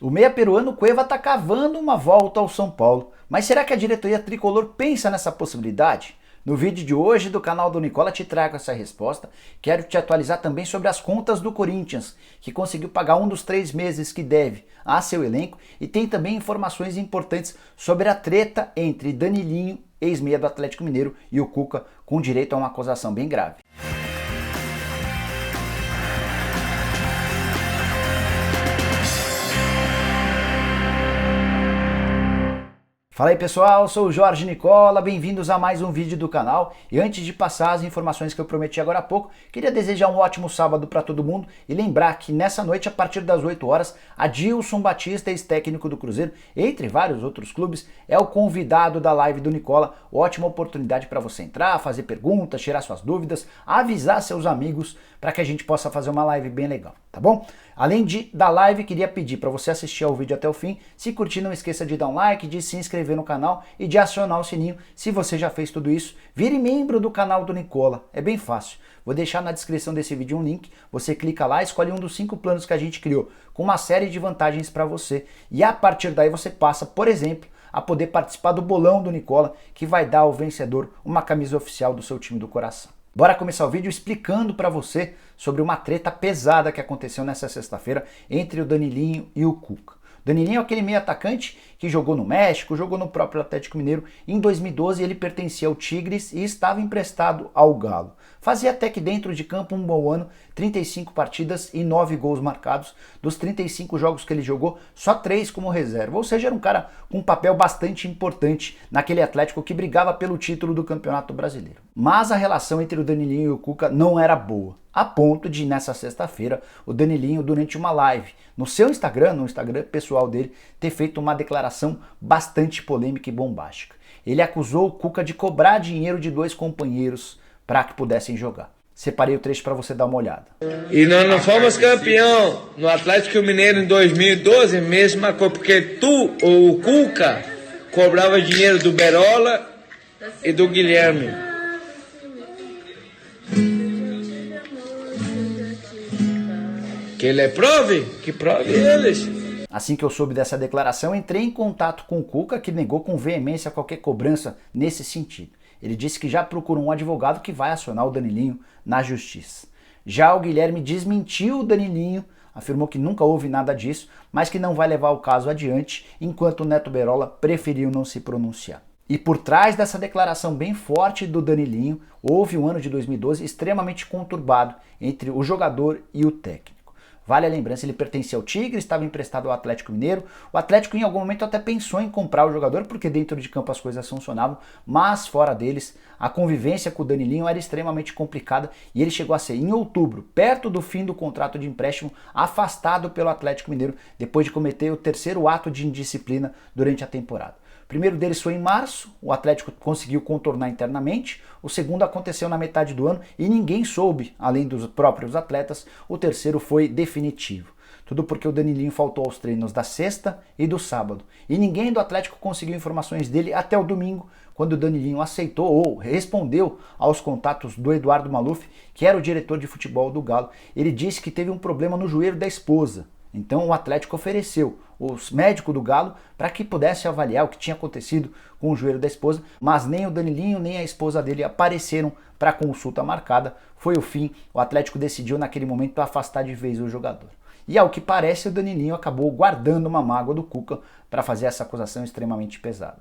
O meia peruano Cueva está cavando uma volta ao São Paulo, mas será que a diretoria tricolor pensa nessa possibilidade? No vídeo de hoje do canal do Nicola te trago essa resposta. Quero te atualizar também sobre as contas do Corinthians, que conseguiu pagar um dos 3 meses que deve a seu elenco, e tem também informações importantes sobre a treta entre Danilinho, ex-meia do Atlético Mineiro, e o Cuca, com direito a uma acusação bem grave. Fala aí pessoal, sou o Jorge Nicola, bem-vindos a mais um vídeo do canal. E antes de passar as informações que eu prometi agora há pouco, queria desejar um ótimo sábado para todo mundo e lembrar que nessa noite, a partir das 8 horas, Adilson Batista, ex-técnico do Cruzeiro, entre vários outros clubes, é o convidado da live do Nicola. Ótima oportunidade para você entrar, fazer perguntas, tirar suas dúvidas, avisar seus amigos para que a gente possa fazer uma live bem legal, tá bom? Além da live, queria pedir para você assistir ao vídeo até o fim. Se curtir, não esqueça de dar um like, de se inscrever no canal e de acionar o sininho. Se você já fez tudo isso, vire membro do canal do Nicola. É bem fácil. Vou deixar na descrição desse vídeo um link. Você clica lá, escolhe um dos 5 planos que a gente criou, com uma série de vantagens para você. E a partir daí você passa, por exemplo, a poder participar do bolão do Nicola, que vai dar ao vencedor uma camisa oficial do seu time do coração. Bora começar o vídeo explicando para você sobre uma treta pesada que aconteceu nessa sexta-feira entre o Danilinho e o Cuca. Danilinho é aquele meio atacante que jogou no México, jogou no próprio Atlético Mineiro. Em 2012 ele pertencia ao Tigres e estava emprestado ao Galo. Fazia até que dentro de campo um bom ano, 35 partidas e 9 gols marcados. Dos 35 jogos que ele jogou, só 3 como reserva. Ou seja, era um cara com um papel bastante importante naquele Atlético que brigava pelo título do Campeonato Brasileiro. Mas a relação entre o Danilinho e o Cuca não era boa, a ponto de, nessa sexta-feira, o Danilinho, durante uma live no seu Instagram, no Instagram pessoal dele, ter feito uma declaração bastante polêmica e bombástica. Ele acusou o Cuca de cobrar dinheiro de 2 companheiros para que pudessem jogar. Separei o trecho para você dar uma olhada. E nós não fomos campeão no Atlético Mineiro em 2012, mesma coisa, porque tu, ou o Cuca, cobrava dinheiro do Berola e do Guilherme. Que ele prove? Que prove eles. Assim que eu soube dessa declaração, entrei em contato com o Cuca, que negou com veemência qualquer cobrança nesse sentido. Ele disse que já procurou um advogado que vai acionar o Danilinho na justiça. Já o Guilherme desmentiu o Danilinho, afirmou que nunca houve nada disso, mas que não vai levar o caso adiante, enquanto o Neto Berola preferiu não se pronunciar. E por trás dessa declaração bem forte do Danilinho, houve um ano de 2012 extremamente conturbado entre o jogador e o técnico. Vale a lembrança, ele pertencia ao Tigre, estava emprestado ao Atlético Mineiro. O Atlético em algum momento até pensou em comprar o jogador, porque dentro de campo as coisas funcionavam, mas fora deles, a convivência com o Danilinho era extremamente complicada e ele chegou a ser, em outubro, perto do fim do contrato de empréstimo, afastado pelo Atlético Mineiro, depois de cometer o 3º ato de indisciplina durante a temporada. O primeiro deles foi em março, o Atlético conseguiu contornar internamente. O segundo aconteceu na metade do ano e ninguém soube, além dos próprios atletas. O terceiro foi definitivo. Tudo porque o Danilinho faltou aos treinos da sexta e do sábado. E ninguém do Atlético conseguiu informações dele até o domingo, quando o Danilinho aceitou ou respondeu aos contatos do Eduardo Maluf, que era o diretor de futebol do Galo. Ele disse que teve um problema no joelho da esposa. Então o Atlético ofereceu o médico do Galo para que pudesse avaliar o que tinha acontecido com o joelho da esposa, mas nem o Danilinho nem a esposa dele apareceram para a consulta marcada. Foi o fim, o Atlético decidiu naquele momento afastar de vez o jogador. E ao que parece, o Danilinho acabou guardando uma mágoa do Cuca para fazer essa acusação extremamente pesada.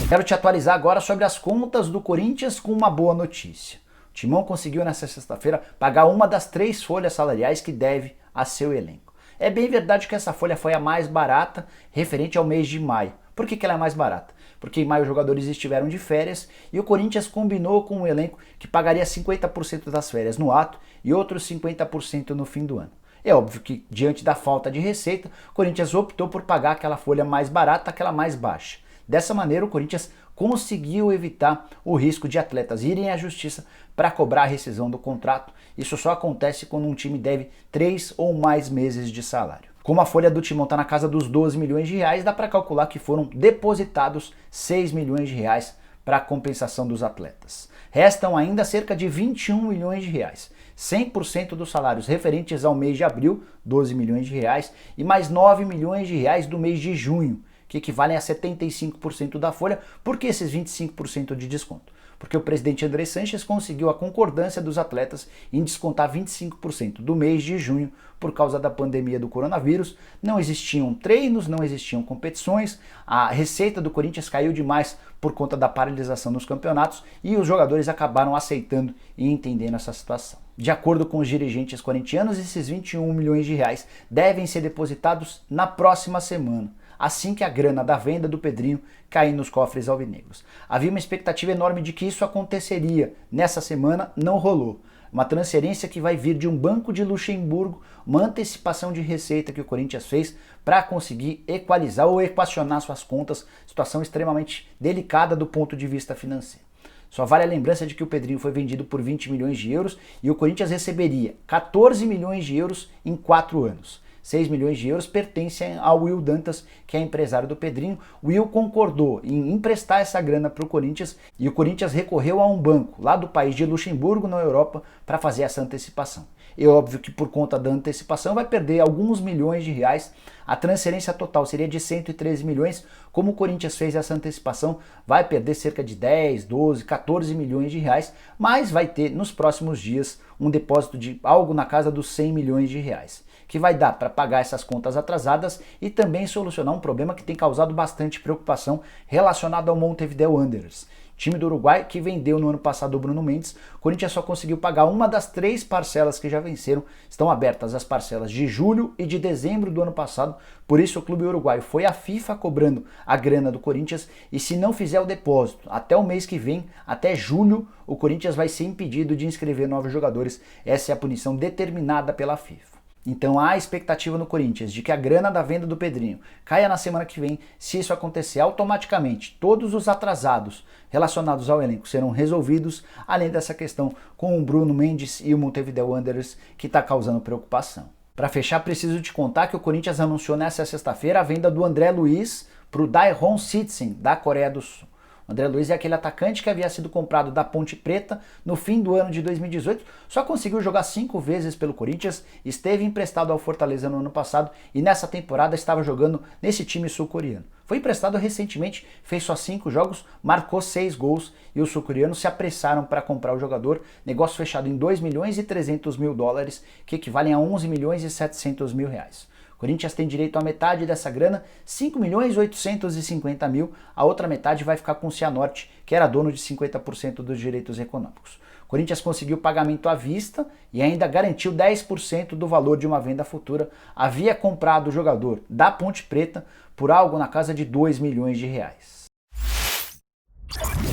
Quero te atualizar agora sobre as contas do Corinthians com uma boa notícia. O Timão conseguiu nessa sexta-feira pagar uma das 3 folhas salariais que deve a seu elenco. É bem verdade que essa folha foi a mais barata referente ao mês de maio. Por que ela é mais barata? Porque em maio os jogadores estiveram de férias e o Corinthians combinou com o elenco que pagaria 50% das férias no ato e outros 50% no fim do ano. É óbvio que, diante da falta de receita, o Corinthians optou por pagar aquela folha mais barata, aquela mais baixa. Dessa maneira, o Corinthians conseguiu evitar o risco de atletas irem à justiça para cobrar a rescisão do contrato. Isso só acontece quando um time deve 3 ou mais meses de salário. Como a folha do Timão está na casa dos 12 milhões de reais, dá para calcular que foram depositados 6 milhões de reais para a compensação dos atletas. Restam ainda cerca de 21 milhões de reais. 100% dos salários referentes ao mês de abril, 12 milhões de reais, e mais 9 milhões de reais do mês de junho, que equivalem a 75% da folha. Por que esses 25% de desconto? Porque o presidente André Sanches conseguiu a concordância dos atletas em descontar 25% do mês de junho por causa da pandemia do coronavírus. Não existiam treinos, não existiam competições, a receita do Corinthians caiu demais por conta da paralisação dos campeonatos e os jogadores acabaram aceitando e entendendo essa situação. De acordo com os dirigentes corintianos, esses 21 milhões de reais devem ser depositados na próxima semana, assim que a grana da venda do Pedrinho cair nos cofres alvinegros. Havia uma expectativa enorme de que isso aconteceria. Nessa semana não rolou. Uma transferência que vai vir de um banco de Luxemburgo, uma antecipação de receita que o Corinthians fez para conseguir equalizar ou equacionar suas contas, situação extremamente delicada do ponto de vista financeiro. Só vale a lembrança de que o Pedrinho foi vendido por 20 milhões de euros e o Corinthians receberia 14 milhões de euros em 4 anos. 6 milhões de euros pertencem ao Will Dantas, que é empresário do Pedrinho. O Will concordou em emprestar essa grana para o Corinthians e o Corinthians recorreu a um banco lá do país de Luxemburgo, na Europa, para fazer essa antecipação. É óbvio que por conta da antecipação vai perder alguns milhões de reais. A transferência total seria de 113 milhões. Como o Corinthians fez essa antecipação, vai perder cerca de 10, 12, 14 milhões de reais, mas vai ter nos próximos dias um depósito de algo na casa dos 100 milhões de reais, que vai dar para pagar essas contas atrasadas e também solucionar um problema que tem causado bastante preocupação relacionado ao Montevideo Wanderers, time do Uruguai que vendeu no ano passado o Bruno Mendes. O Corinthians só conseguiu pagar uma das 3 parcelas que já venceram. Estão abertas as parcelas de julho e de dezembro do ano passado, por isso o clube uruguaio foi à FIFA cobrando a grana do Corinthians e se não fizer o depósito até o mês que vem, até julho, o Corinthians vai ser impedido de inscrever novos jogadores. Essa é a punição determinada pela FIFA. Então há expectativa no Corinthians de que a grana da venda do Pedrinho caia na semana que vem. Se isso acontecer, automaticamente todos os atrasados relacionados ao elenco serão resolvidos, além dessa questão com o Bruno Mendes e o Montevideo Wanderers que está causando preocupação. Para fechar, preciso te contar que o Corinthians anunciou nesta sexta-feira a venda do André Luiz para o Daehon Sitsen, da Coreia do Sul. O André Luiz é aquele atacante que havia sido comprado da Ponte Preta no fim do ano de 2018, só conseguiu jogar 5 vezes pelo Corinthians, esteve emprestado ao Fortaleza no ano passado e nessa temporada estava jogando nesse time sul-coreano. Foi emprestado recentemente, fez só 5 jogos, marcou 6 gols e os sul-coreanos se apressaram para comprar o jogador, negócio fechado em 2 milhões e 300 mil dólares, que equivalem a 11 milhões e 700 mil reais. O Corinthians tem direito a metade dessa grana, 5 milhões e 850 mil, a outra metade vai ficar com o Cianorte, que era dono de 50% dos direitos econômicos. O Corinthians conseguiu pagamento à vista e ainda garantiu 10% do valor de uma venda futura. Havia comprado o jogador da Ponte Preta por algo na casa de 2 milhões de reais.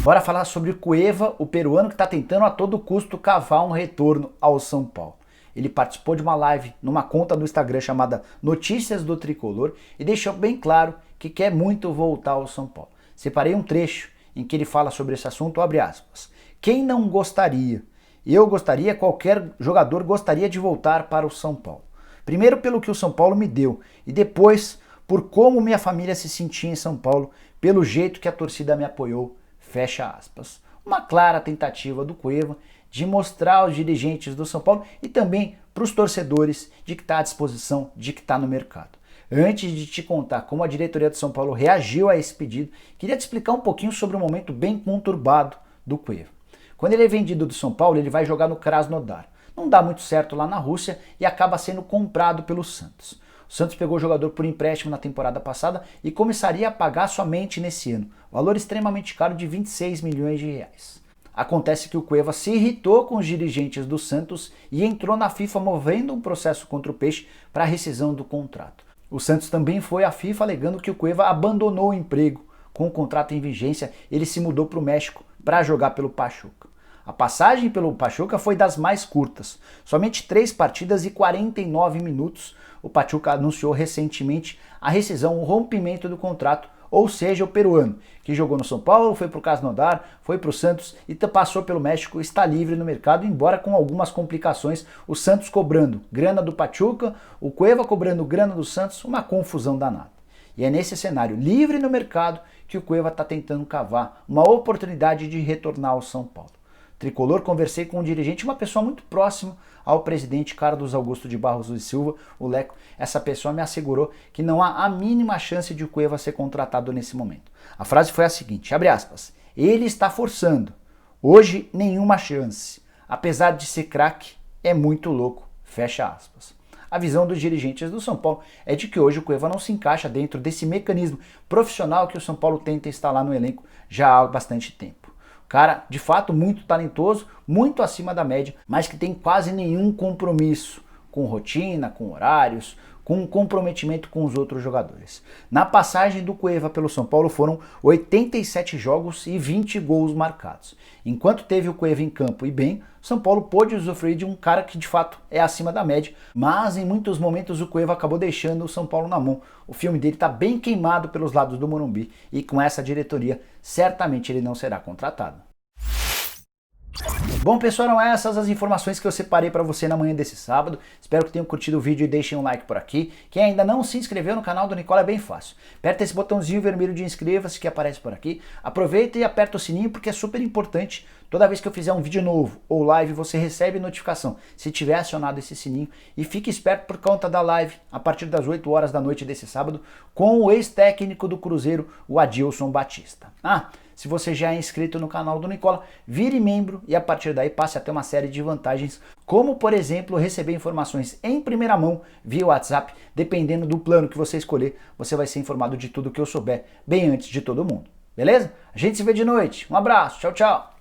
Bora falar sobre o Cueva, o peruano que está tentando a todo custo cavar um retorno ao São Paulo. Ele participou de uma live numa conta do Instagram chamada Notícias do Tricolor e deixou bem claro que quer muito voltar ao São Paulo. Separei um trecho em que ele fala sobre esse assunto, abre aspas. Quem não gostaria? Eu gostaria, qualquer jogador gostaria de voltar para o São Paulo. Primeiro pelo que o São Paulo me deu e depois por como minha família se sentia em São Paulo, pelo jeito que a torcida me apoiou, fecha aspas. Uma clara tentativa do Cueva de mostrar aos dirigentes do São Paulo e também para os torcedores de que está à disposição, de que está no mercado. Antes de te contar como a diretoria do São Paulo reagiu a esse pedido, queria te explicar um pouquinho sobre um momento bem conturbado do Cueva. Quando ele é vendido do São Paulo, ele vai jogar no Krasnodar. Não dá muito certo lá na Rússia e acaba sendo comprado pelo Santos. O Santos pegou o jogador por empréstimo na temporada passada e começaria a pagar somente nesse ano, valor extremamente caro de 26 milhões de reais. Acontece que o Cueva se irritou com os dirigentes do Santos e entrou na FIFA movendo um processo contra o Peixe para a rescisão do contrato. O Santos também foi à FIFA alegando que o Cueva abandonou o emprego. Com o contrato em vigência, ele se mudou para o México para jogar pelo Pachuca. A passagem pelo Pachuca foi das mais curtas, somente 3 partidas e 49 minutos. O Pachuca anunciou recentemente a rescisão, o rompimento do contrato, ou seja, o peruano, que jogou no São Paulo, foi para o Krasnodar, foi para o Santos e passou pelo México, está livre no mercado, embora com algumas complicações, o Santos cobrando grana do Pachuca, o Cueva cobrando grana do Santos, uma confusão danada. E é nesse cenário livre no mercado que o Cueva está tentando cavar uma oportunidade de retornar ao São Paulo. tricolor, conversei com um dirigente, uma pessoa muito próxima ao presidente Carlos Augusto de Barros e Silva, o Leco. Essa pessoa me assegurou que não há a mínima chance de o Cueva ser contratado nesse momento. A frase foi a seguinte, abre aspas, ele está forçando, hoje nenhuma chance, apesar de ser craque, é muito louco, fecha aspas. A visão dos dirigentes do São Paulo é de que hoje o Cueva não se encaixa dentro desse mecanismo profissional que o São Paulo tenta instalar no elenco já há bastante tempo. Cara, de fato, muito talentoso, muito acima da média, mas que tem quase nenhum compromisso com rotina, com horários, com comprometimento com os outros jogadores. Na passagem do Cueva pelo São Paulo foram 87 jogos e 20 gols marcados. Enquanto teve o Cueva em campo e bem, São Paulo pôde usufruir de um cara que de fato é acima da média, mas em muitos momentos o Cueva acabou deixando o São Paulo na mão. O filme dele está bem queimado pelos lados do Morumbi e com essa diretoria certamente ele não será contratado. Bom pessoal, eram essas as informações que eu separei para você na manhã desse sábado. Espero que tenham curtido o vídeo e deixem um like por aqui. Quem ainda não se inscreveu no canal do Nicola é bem fácil. Aperta esse botãozinho vermelho de inscreva-se que aparece por aqui. Aproveita e aperta o sininho porque é super importante. Toda vez que eu fizer um vídeo novo ou live, você recebe notificação se tiver acionado esse sininho. E fique esperto por conta da live a partir das 8 horas da noite desse sábado com o ex-técnico do Cruzeiro, o Adilson Batista. Se você já é inscrito no canal do Nicola, vire membro e a partir daí passe a ter uma série de vantagens, como por exemplo receber informações em primeira mão via WhatsApp. Dependendo do plano que você escolher, você vai ser informado de tudo que eu souber bem antes de todo mundo. Beleza? A gente se vê de noite. Um abraço, tchau, tchau!